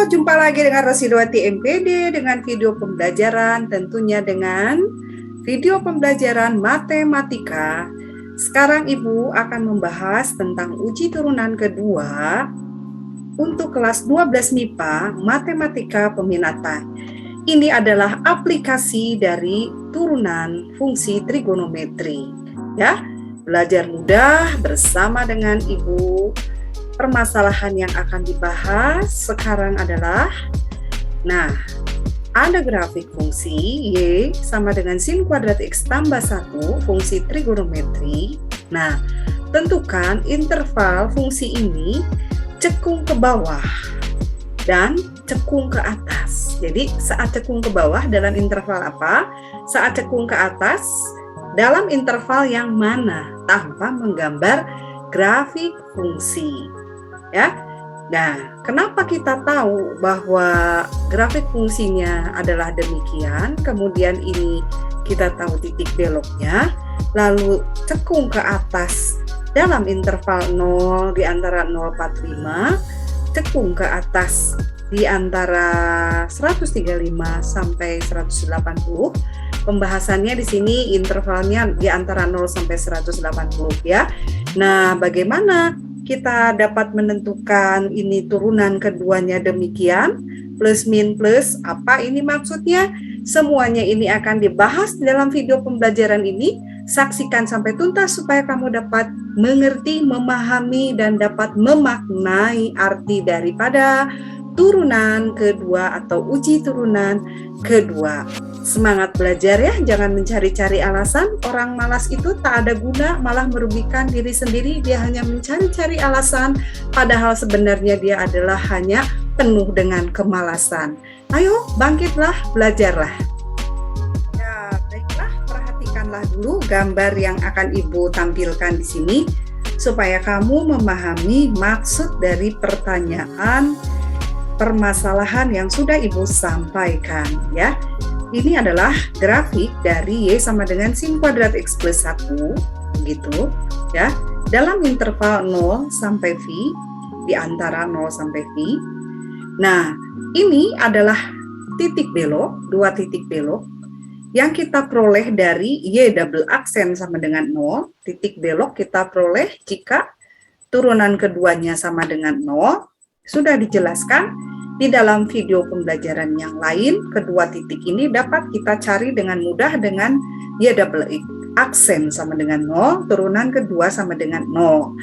Jumpa lagi dengan Rosidowati MPD dengan video pembelajaran, tentunya dengan video pembelajaran matematika. Sekarang Ibu akan membahas tentang uji turunan kedua untuk kelas 12 MIPA Matematika Peminatan. Ini adalah aplikasi dari turunan fungsi trigonometri. Ya, belajar mudah bersama dengan Ibu. Permasalahan yang akan dibahas sekarang adalah, ada grafik fungsi Y sama dengan sin kuadrat X tambah 1 fungsi trigonometri. Tentukan interval fungsi ini cekung ke bawah dan cekung ke atas. Jadi saat cekung ke bawah dalam interval apa? Saat cekung ke atas dalam interval yang mana? Tanpa menggambar grafik fungsi. Ya. Nah, kenapa kita tahu bahwa grafik fungsinya adalah demikian, kemudian ini kita tahu titik beloknya, lalu cekung ke atas dalam interval 0 di antara 0,45, cekung ke atas di antara 135 sampai 180. Pembahasannya di sini intervalnya di antara 0 sampai 180 ya. Nah, bagaimana kita dapat menentukan ini turunan keduanya demikian, plus min plus, apa ini maksudnya? Semuanya ini akan dibahas dalam video pembelajaran ini. Saksikan sampai tuntas supaya kamu dapat mengerti, memahami, dan dapat memaknai arti daripada turunan kedua atau uji turunan kedua. Semangat belajar ya, jangan mencari-cari alasan. Orang malas itu tak ada guna, malah merugikan diri sendiri. Dia hanya mencari-cari alasan, padahal sebenarnya dia adalah hanya penuh dengan kemalasan. Ayo, bangkitlah, belajarlah. Ya, baiklah, perhatikanlah dulu gambar yang akan Ibu tampilkan di sini, supaya kamu memahami maksud dari pertanyaan permasalahan yang sudah Ibu sampaikan ya. Ini adalah grafik dari Y sama dengan sin kuadrat X plus 1 begitu ya. Dalam interval 0 sampai V, di antara 0 sampai V. Nah, ini adalah titik belok, dua titik belok yang kita peroleh dari Y double aksen sama dengan 0. Titik belok kita peroleh jika turunan keduanya sama dengan 0. Sudah dijelaskan di dalam video pembelajaran yang lain. Kedua titik ini dapat kita cari dengan mudah dengan Y double aksen sama dengan 0, turunan kedua sama dengan 0.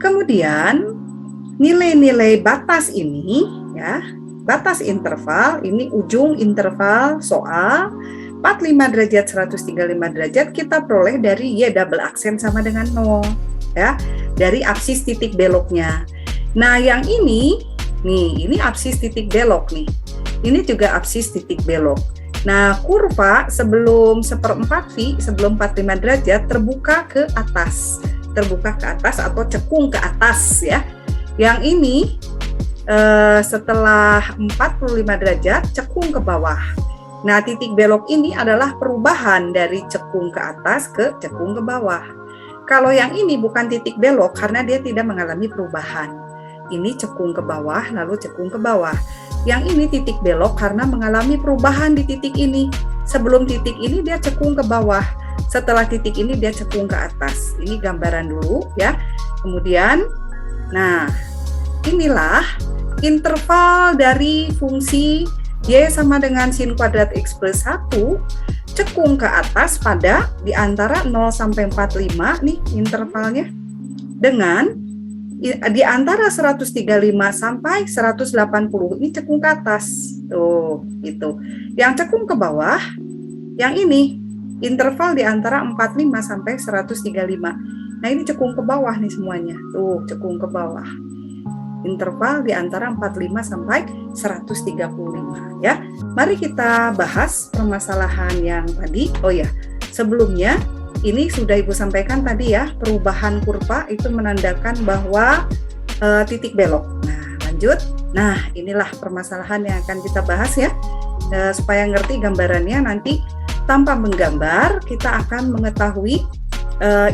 Kemudian nilai-nilai batas ini ya, batas interval ini ujung interval soal 45 derajat 135 derajat kita peroleh dari Y double aksen sama dengan 0 ya, dari apsis titik beloknya. Nah, yang ini ini apsis titik belok nih. Ini juga apsis titik belok. Nah, kurva sebelum 1/4 V, sebelum 45 derajat terbuka ke atas. Terbuka ke atas atau cekung ke atas ya. Yang ini setelah 45 derajat cekung ke bawah. Nah, titik belok ini adalah perubahan dari cekung ke atas ke cekung ke bawah. Kalau yang ini bukan titik belok karena dia tidak mengalami perubahan. Ini cekung ke bawah, lalu cekung ke bawah. Yang ini titik belok karena mengalami perubahan di titik ini. Sebelum titik ini dia cekung ke bawah. Setelah titik ini dia cekung ke atas. Ini gambaran dulu ya. Kemudian, inilah interval dari fungsi Y sama dengan sin kuadrat X plus 1 cekung ke atas pada di antara 0 sampai 45 nih intervalnya, dengan di antara 135 sampai 180 ini cekung ke atas. Tuh, gitu. Yang cekung ke bawah, yang ini interval di antara 45 sampai 135. Nah, ini cekung ke bawah nih semuanya. Tuh, cekung ke bawah. Interval di antara 45 sampai 135 ya. Mari kita bahas permasalahan yang tadi. Oh ya, sebelumnya ini sudah Ibu sampaikan tadi ya, perubahan kurva itu menandakan bahwa titik belok. Nah, lanjut. Nah, inilah permasalahan yang akan kita bahas ya. Supaya ngerti gambarannya nanti tanpa menggambar, kita akan mengetahui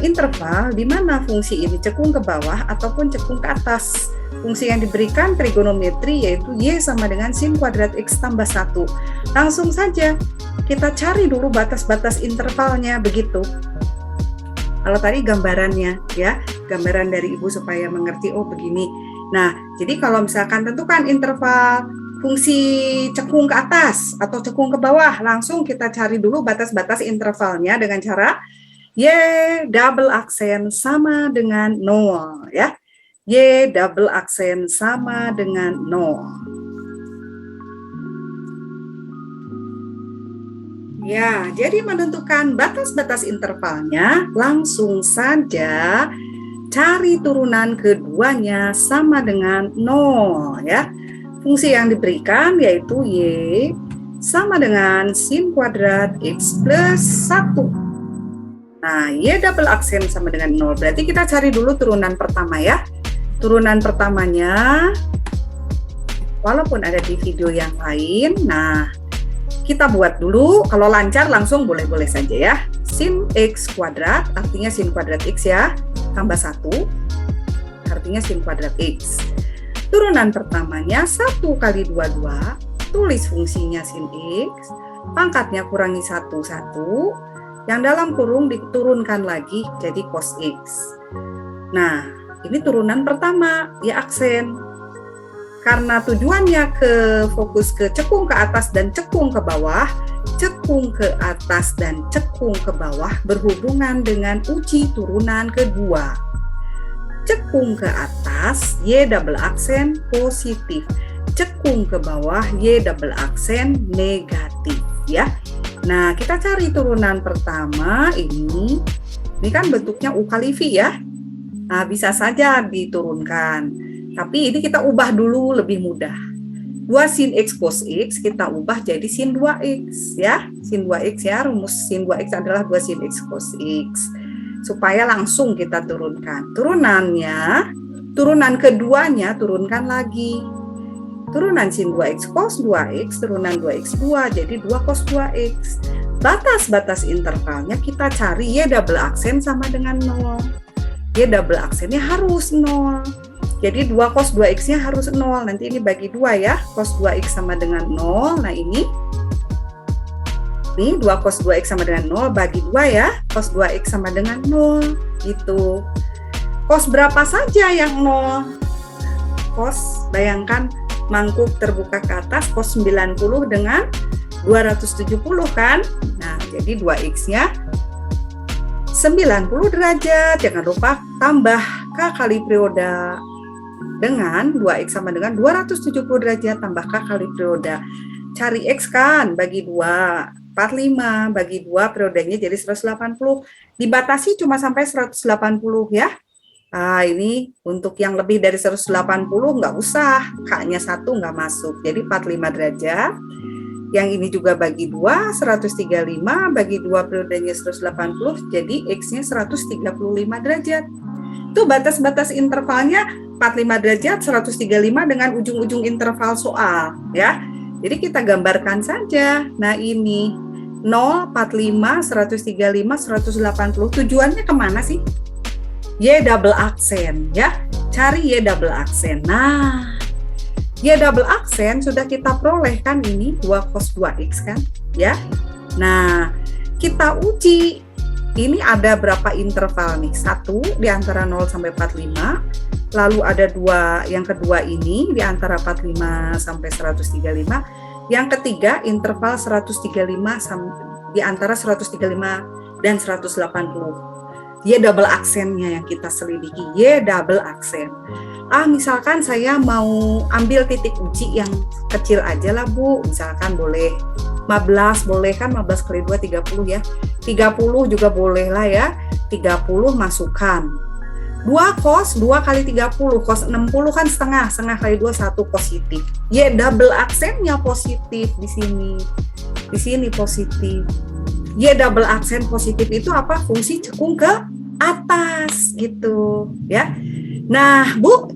interval di mana fungsi ini cekung ke bawah ataupun cekung ke atas. Fungsi yang diberikan trigonometri yaitu Y sama dengan sin kuadrat X tambah 1. Langsung saja kita cari dulu batas-batas intervalnya begitu. Kalau tadi gambarannya ya, gambaran dari Ibu supaya mengerti, oh begini. Nah, jadi kalau misalkan tentukan interval fungsi cekung ke atas atau cekung ke bawah, langsung kita cari dulu batas-batas intervalnya dengan cara Y double aksen sama dengan 0 ya. Y double aksen sama dengan 0. Ya, jadi menentukan batas-batas intervalnya, langsung saja cari turunan keduanya sama dengan 0 ya. Fungsi yang diberikan yaitu Y sama dengan sin kuadrat X plus 1. Nah, Y double aksen sama dengan 0. Berarti kita cari dulu turunan pertama ya. Turunan pertamanya, walaupun ada di video yang lain, nah kita buat dulu, kalau lancar langsung boleh-boleh saja ya. Sin X kuadrat, artinya sin kuadrat X ya, tambah 1, artinya sin kuadrat X. Turunan pertamanya 1 kali 2, tulis fungsinya sin X, pangkatnya kurangi 1, yang dalam kurung diturunkan lagi jadi cos X. Nah, ini turunan pertama, ya aksen. Karena tujuannya fokus ke cekung ke atas dan cekung ke bawah, cekung ke atas dan cekung ke bawah berhubungan dengan uji turunan kedua. Cekung ke atas, Y double aksen positif. Cekung ke bawah, Y double aksen negatif ya. Nah, kita cari turunan pertama ini kan bentuknya U kali V ya. Nah, bisa saja diturunkan. Tapi ini kita ubah dulu lebih mudah. 2 sin X cos X kita ubah jadi sin 2X ya. Sin 2X ya, rumus sin 2X adalah 2 sin X cos X. Supaya langsung kita turunkan. Turunannya, turunan keduanya turunkan lagi. Turunan sin 2X cos 2X, turunan 2X2 jadi 2 cos 2X. Batas-batas intervalnya kita cari Y double aksen sama dengan 0. Y double aksennya harus 0. Jadi 2 cos 2X-nya harus 0. Nanti ini bagi 2 ya. Cos 2X sama dengan 0. Nah ini 2 cos 2X sama dengan 0 bagi 2 ya. Cos 2X sama dengan 0. Gitu. Cos berapa saja yang 0? Cos, bayangkan mangkuk terbuka ke atas. Cos 90 dengan 270 kan. Nah jadi 2X-nya 90 derajat. Jangan lupa tambah K kali periode dengan 2X sama dengan 270 derajat tambah K kali periode. Cari X kan, bagi 2. 45 bagi 2 periodenya jadi 180. Dibatasi cuma sampai 180 ya. Nah, ini untuk yang lebih dari 180 nggak usah. K-nya 1 nggak masuk. Jadi 45 derajat. Yang ini juga bagi 2, 135 bagi 2 periodenya 180. Jadi X-nya 135 derajat. Itu batas-batas intervalnya 45 derajat, 135 dengan ujung-ujung interval soal ya. Jadi kita gambarkan saja. Nah ini 0, 45, 135, 180. Tujuannya kemana sih? Y double aksen ya. Cari Y double aksen. Nah, Y double aksen sudah kita peroleh kan ini 2 cos 2X kan ya. Nah, kita uji. Ini ada berapa interval nih? 1 di antara 0 sampai 45. Lalu ada 2, yang kedua ini di antara 45 sampai 135. Yang ketiga interval 135 di antara 135 dan 180. Y double aksennya yang kita selidiki. Y double aksen. Misalkan saya mau ambil titik uji yang kecil aja lah Bu. Misalkan boleh 15, boleh kan 15 kali 2 30 ya. 30 juga boleh lah ya. 30 masukkan. 2 cos 2 kali 30, cos 60 kan setengah kali 2 1 positif. Y double aksennya positif di sini. Di sini positif. Y double aksen positif itu apa? Fungsi cekung ke atas gitu ya. Nah, Bu,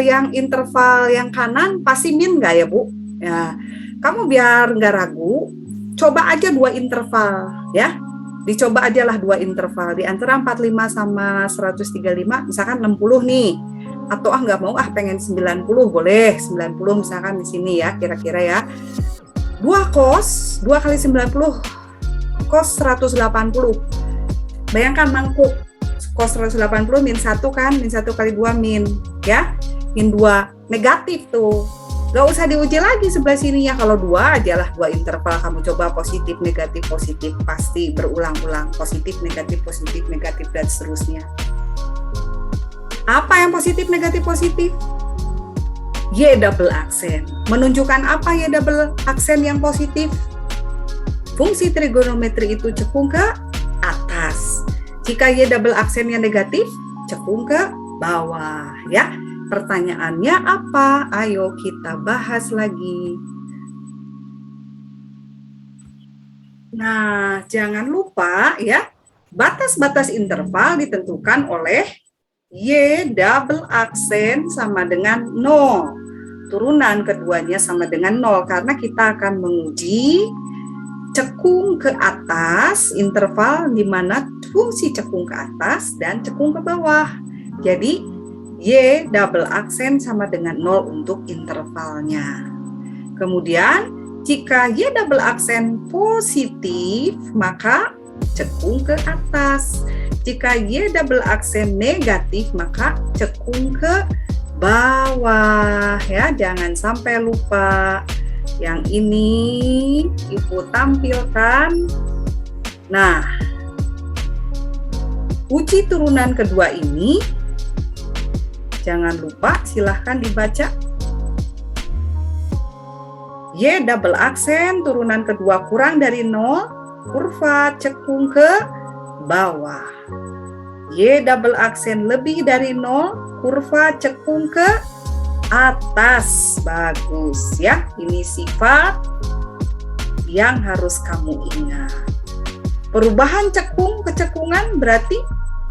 yang interval yang kanan pasti min nggak ya, Bu? Ya, kamu biar nggak ragu, coba aja 2 interval ya. Dicoba aja lah 2 interval di antara 45 sama 135, misalkan 60 nih. atau nggak mau pengen 90, boleh 90 misalkan di sini ya, kira-kira ya. 2 kos, 2 kali 90 kos 180. Bayangkan mangkuk kos 180 min 1 kan, min 1 kali 2 min ya, min 2 negatif tuh. Gak usah diuji lagi sebelah sini ya, kalau 2 aja lah, 2 interval kamu coba positif, negatif, pasti berulang-ulang, positif, negatif, dan seterusnya. Apa yang positif, negatif, positif? Y double aksen. Menunjukkan apa Y double aksen yang positif? Fungsi trigonometri itu cekung ke atas. Jika Y double aksen yang negatif, cekung ke bawah ya. Pertanyaannya apa? Ayo kita bahas lagi. Nah, jangan lupa ya, batas-batas interval ditentukan oleh Y double aksen sama dengan 0. Turunan keduanya sama dengan 0 karena kita akan menguji cekung ke atas, interval di mana fungsi cekung ke atas dan cekung ke bawah. Jadi Y double aksen sama dengan 0 untuk intervalnya. Kemudian jika Y double aksen positif, maka cekung ke atas. Jika Y double aksen negatif, maka cekung ke bawah ya. Jangan sampai lupa. Yang ini Ibu tampilkan. Nah, uji turunan kedua ini jangan lupa, silahkan dibaca. Y double aksen turunan kedua kurang dari 0, kurva cekung ke bawah. Y double aksen lebih dari 0, kurva cekung ke atas. Bagus ya, ini sifat yang harus kamu ingat. Perubahan cekung ke cekungan berarti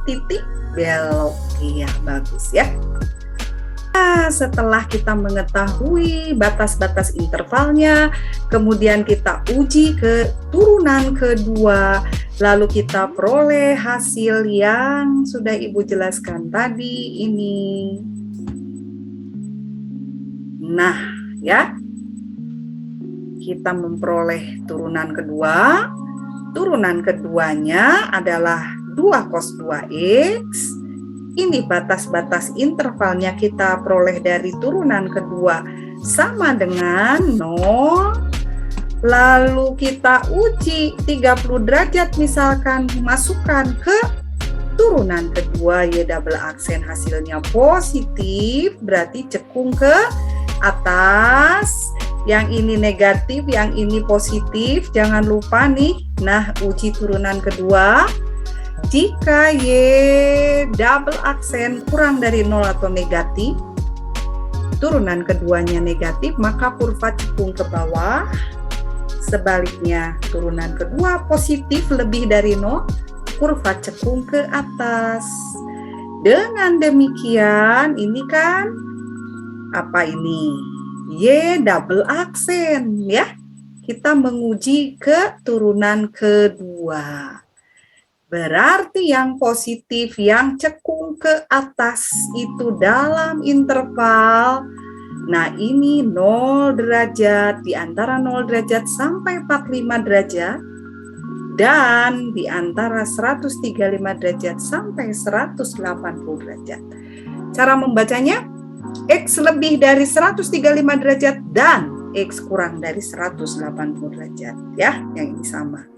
titik belok. Iya, bagus ya. Nah, setelah kita mengetahui batas-batas intervalnya, kemudian kita uji ke turunan kedua, lalu kita peroleh hasil yang sudah Ibu jelaskan tadi ini. Nah, ya. Kita memperoleh turunan kedua. Turunan keduanya adalah 2 cos 2x. Ini batas-batas intervalnya kita peroleh dari turunan kedua sama dengan 0. Lalu kita uji 30 derajat misalkan, masukkan ke turunan kedua Y double aksen, hasilnya positif, berarti cekung ke atas. Yang ini negatif, yang ini positif, jangan lupa nih. Nah, uji turunan kedua. Jika Y double aksen kurang dari 0 atau negatif, turunan keduanya negatif, maka kurva cekung ke bawah. Sebaliknya, turunan kedua positif lebih dari 0, kurva cekung ke atas. Dengan demikian, ini kan apa ini? Y double aksen ya. Kita menguji ke turunan kedua. Berarti yang positif, yang cekung ke atas itu dalam interval. Nah, ini 0 derajat, di antara 0 derajat sampai 45 derajat, dan di antara 135 derajat sampai 180 derajat. Cara membacanya, X lebih dari 135 derajat dan X kurang dari 180 derajat. Ya, yang ini sama.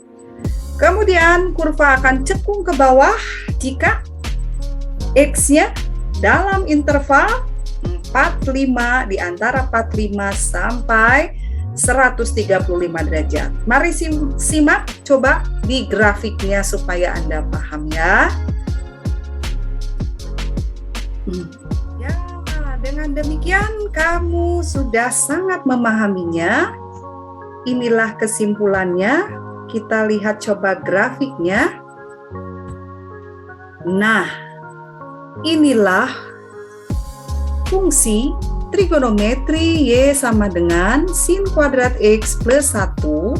Kemudian kurva akan cekung ke bawah jika X-nya dalam interval 45, di antara 45 sampai 135 derajat. Mari simak coba di grafiknya supaya Anda paham ya. Ya, dengan demikian kamu sudah sangat memahaminya. Inilah kesimpulannya. Kita lihat coba grafiknya. Nah, inilah fungsi trigonometri Y sama dengan sin kuadrat X plus 1.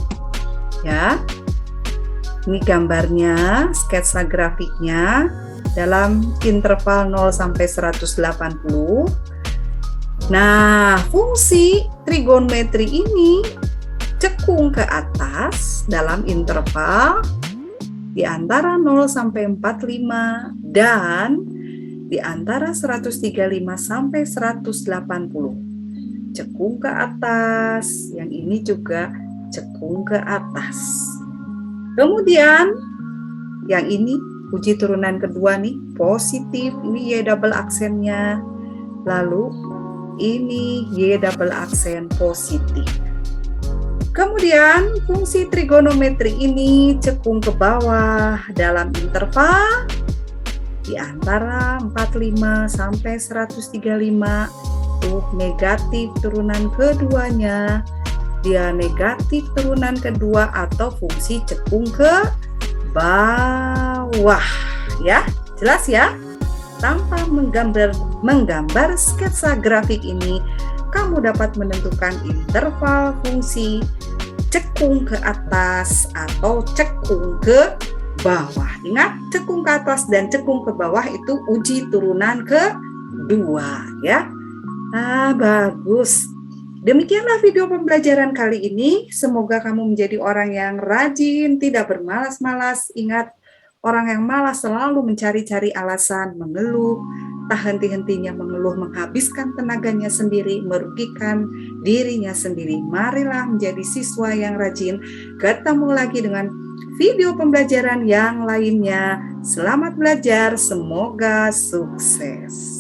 Ya, ini gambarnya, sketsa grafiknya. dalam interval 0 sampai 180. Nah, fungsi trigonometri ini cekung ke atas dalam interval di antara 0 sampai 45 dan di antara 135 sampai 180. Cekung ke atas, yang ini juga cekung ke atas. Kemudian yang ini uji turunan kedua nih, positif, ini Y double aksennya. Lalu ini Y double aksen positif. Kemudian fungsi trigonometri ini cekung ke bawah dalam interval di antara 45 sampai 135. Negatif turunan keduanya, dia negatif turunan kedua atau fungsi cekung ke bawah. Ya, jelas ya? Tanpa menggambar sketsa grafik ini, kamu dapat menentukan interval fungsi cekung ke atas atau cekung ke bawah. Ingat, cekung ke atas dan cekung ke bawah itu uji turunan kedua ya. Nah, bagus. Demikianlah video pembelajaran kali ini. Semoga kamu menjadi orang yang rajin, tidak bermalas-malas. Ingat, orang yang malas selalu mencari-cari alasan, mengeluh, tak henti-hentinya mengeluh, menghabiskan tenaganya sendiri, merugikan dirinya sendiri. Marilah menjadi siswa yang rajin. Ketemu lagi dengan video pembelajaran yang lainnya. Selamat belajar, semoga sukses.